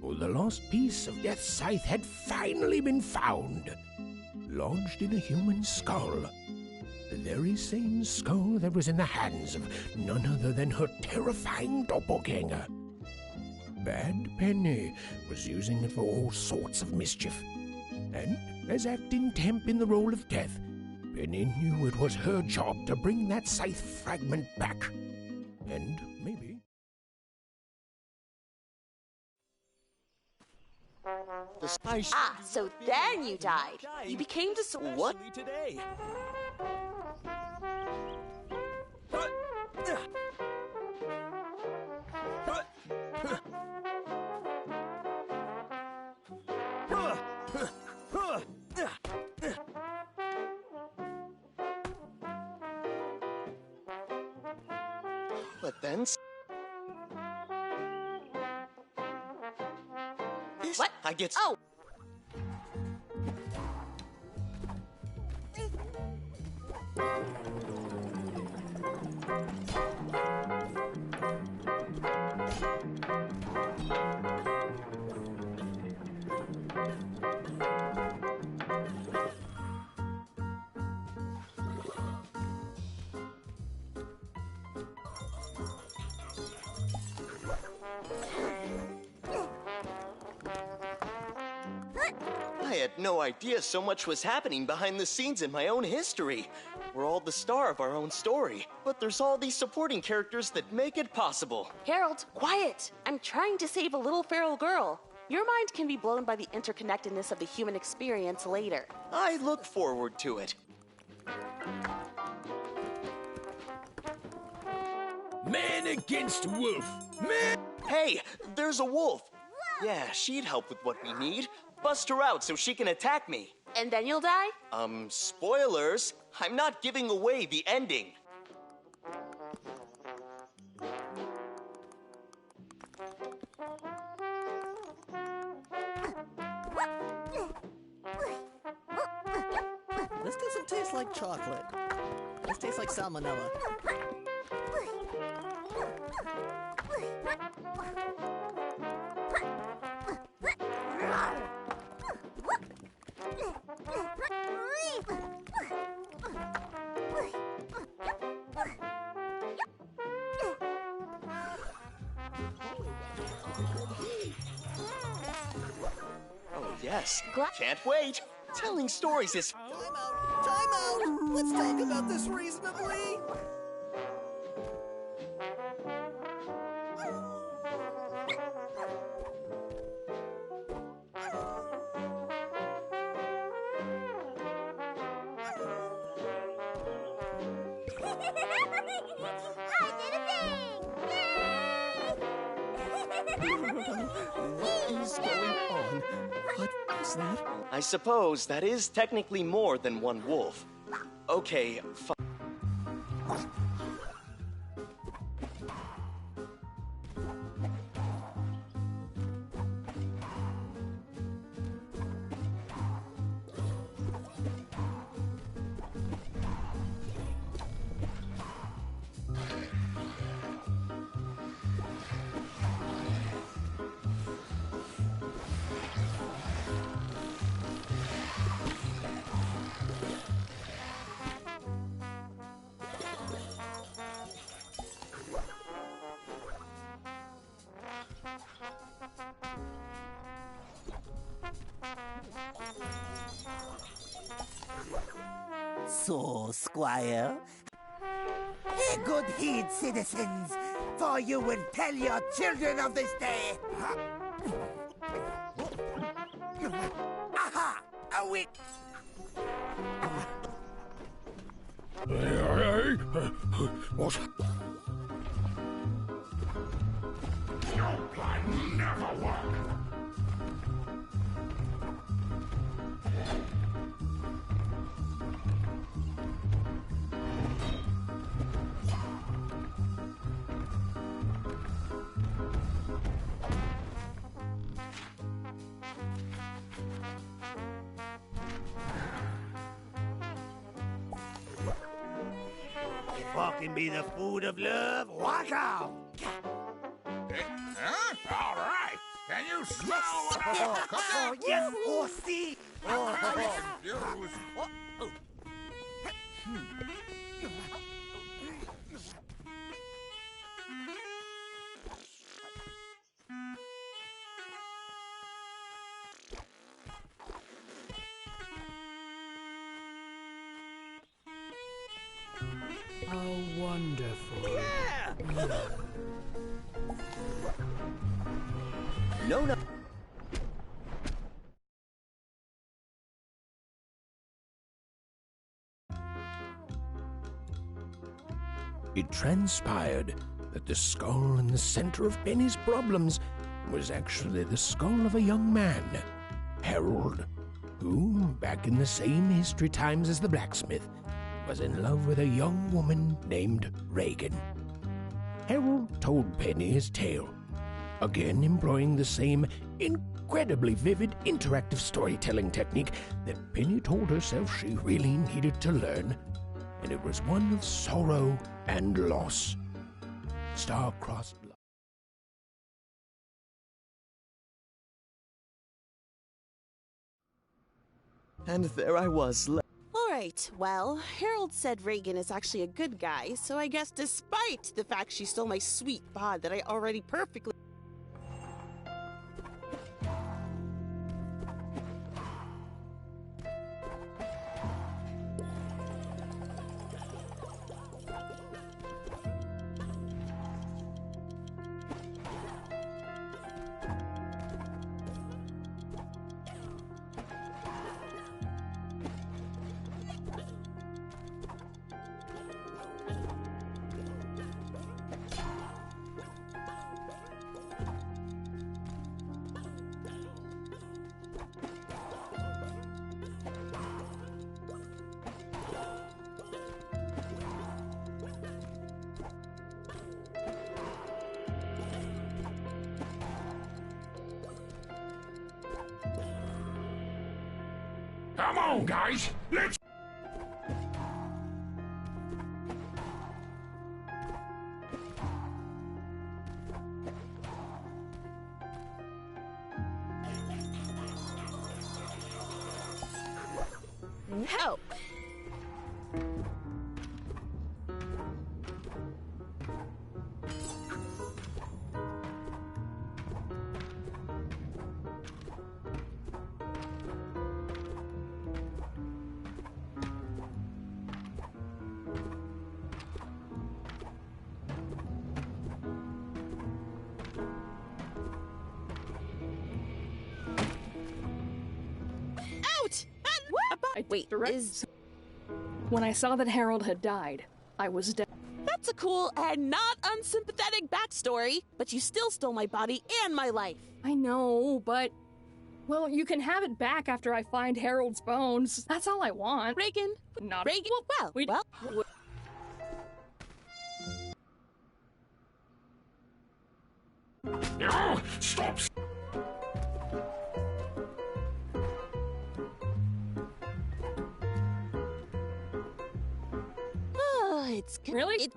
Oh, the lost piece of Death's scythe had finally been found, lodged in a human skull. The very same skull that was in the hands of none other than her terrifying doppelganger. Bad Penny was using it for all sorts of mischief. And, as acting temp in the role of Death, Penny knew it was her job to bring that scythe fragment back. And maybe... Ah, so then you died. You became the... What? Today. But then... What? I get... Oh! I had no idea so much was happening behind the scenes in my own history. We're all the star of our own story, but there's all these supporting characters that make it possible. Harold, quiet! I'm trying to save a little feral girl. Your mind can be blown by the interconnectedness of the human experience later. I look forward to it. Man against wolf! Man! Hey, there's a wolf! Yeah, she'd help with what we need. bust her out so she can attack me. And then you'll die? Spoilers. I'm not giving away the ending. This doesn't taste like chocolate. This tastes like salmonella. Oh, yes. Can't wait. Telling stories is... Time out! Time out! Let's talk about this reasonably! What is going on? What was that? I suppose that is technically more than one wolf. Okay, fine. So, Squire, take good heed, citizens, for you will tell your children of this day. Aha! A witch! What? Your plan will never work. If all can be the food of love, watch out! Huh? All right. Can you smell what I'm cooking? Oh, yes, oh, see! I'm very confused. How wonderful. Yeah! No. It transpired that the skull in the center of Penny's problems was actually the skull of a young man, Harold, who, back in the same history times as the blacksmith, was in love with a young woman named Reagan. Harold told Penny his tale, again employing the same incredibly vivid interactive storytelling technique that Penny told herself she really needed to learn, and it was one of sorrow and loss. Star-crossed love. And there I was. Alright, well, Harold said Reagan is actually a good guy, so I guess despite the fact she stole my sweet bod that I already perfectly... Come on, guys. Let's... Help! Out! Wait, When I saw that Harold had died, I was dead. That's a cool and not unsympathetic backstory, but you still stole my body and my life. I know, but... Well, you can have it back after I find Harold's bones. That's all I want. Reagan. Not... Reagan. Well. No! Stop! Oh, it's... Really?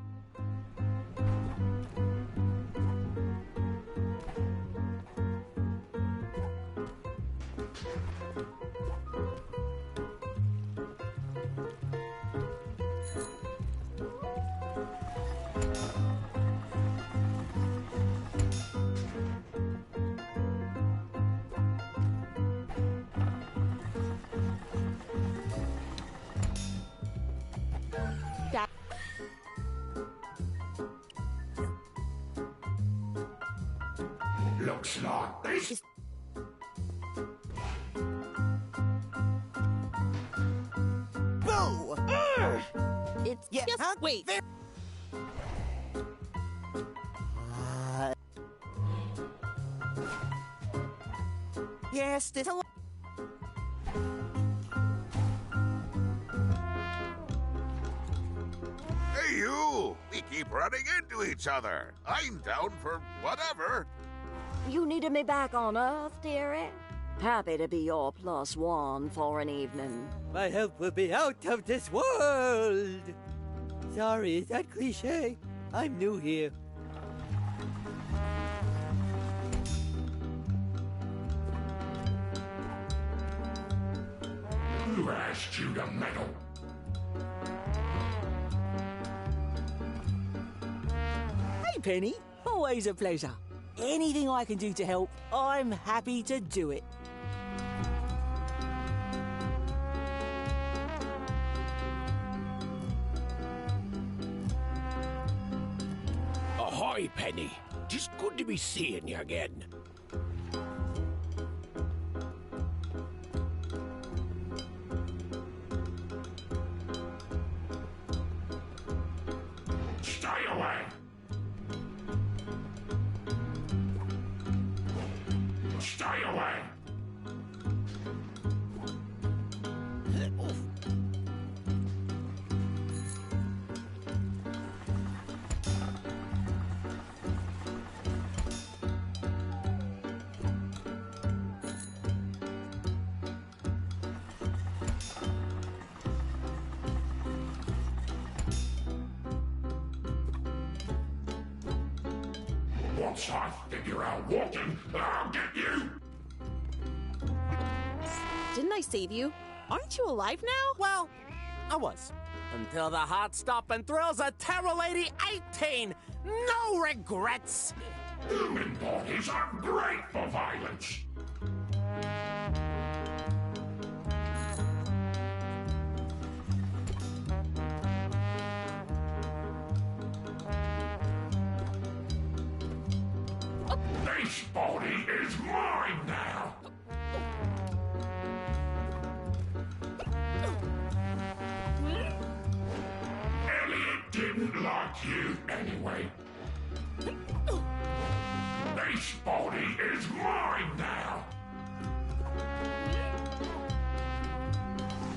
Looks like this. Boo! It's Yeah, just... huh? Wait. Yes, there's a lot. Hey, you! We keep running into each other. I'm down for whatever. You needed me back on Earth, dearie? Happy to be your +1 for an evening. My health will be out of this world. Sorry, is that cliche? I'm new here. Who asked you to meddle? Hey, Penny. Always a pleasure. Anything I can do to help, I'm happy to do it. Ahoy, Penny. Just good to be seeing you again. Stay away. Stay away. Once I figure out walking, I'll get you! Didn't I save you? Aren't you alive now? Well, I was. Until the hot stop and thrills of Terror Lady 18! No regrets! Human bodies are great for violence. This body is mine now. Elliot didn't like you anyway. This body is mine now.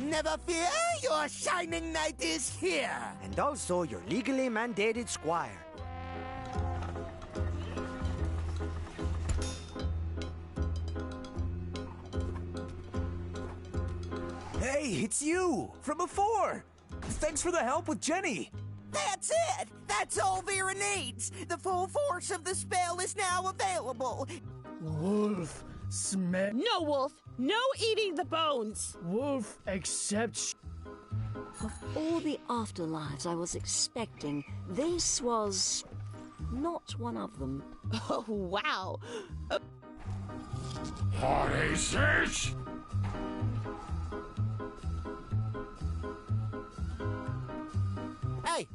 Never fear, your shining knight is here. And also your legally mandated squire. Hey, it's you! From before! Thanks for the help with Jenny! That's it! That's all Vera needs! The full force of the spell is now available! Wolf, smell. No, Wolf! No eating the bones! Wolf accepts. Of all the afterlives I was expecting, this was not one of them. Oh, wow! What is this? Hey,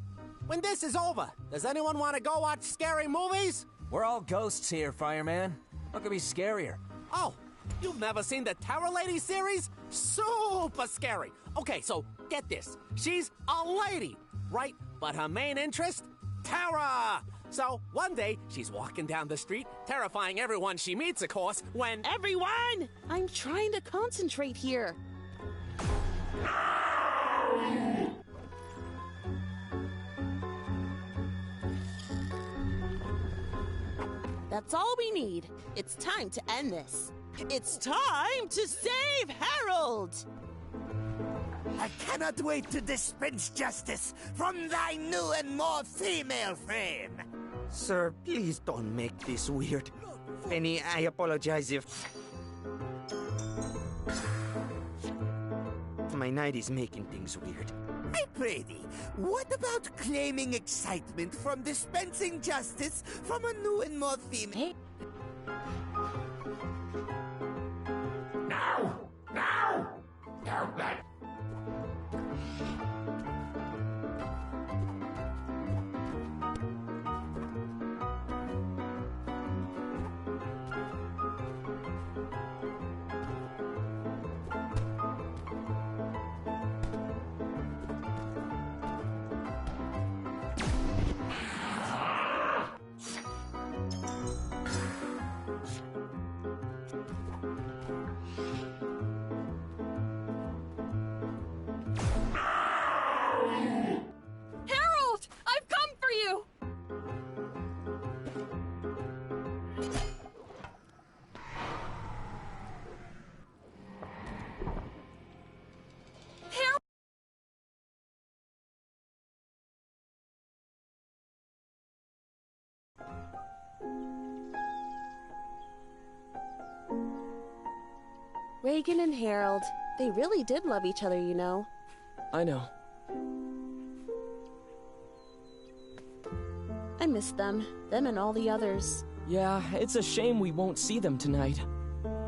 when this is over, does anyone want to go watch scary movies? We're all ghosts here, fireman. What could be scarier? Oh, you've never seen the Terror Lady series? Super scary. Okay, so get this. She's a lady, right? But her main interest? Terror! So one day, she's walking down the street, terrifying everyone she meets, of course, when... Everyone! I'm trying to concentrate here. That's all we need. It's time to end this. It's time to save Harold! I cannot wait to dispense justice from thy new and more female friend. Sir, please don't make this weird. Penny, I apologize if... my night is making things weird. I pray thee, what about claiming excitement from dispensing justice from a new and more female... Now! Now! Don't let... Harold! I've come for you! Harold! Reagan and Harold, they really did love each other, you know. I know. I miss them and all the others. Yeah, it's a shame we won't see them tonight.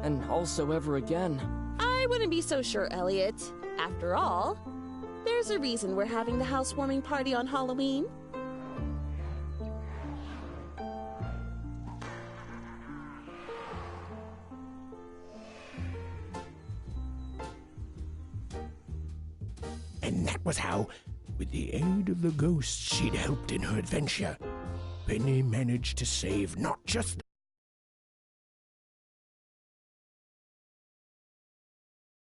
And also ever again. I wouldn't be so sure, Elliot. After all, there's a reason we're having the housewarming party on Halloween. And that was how, with the aid of the ghosts she'd helped in her adventure, Penny managed to save not just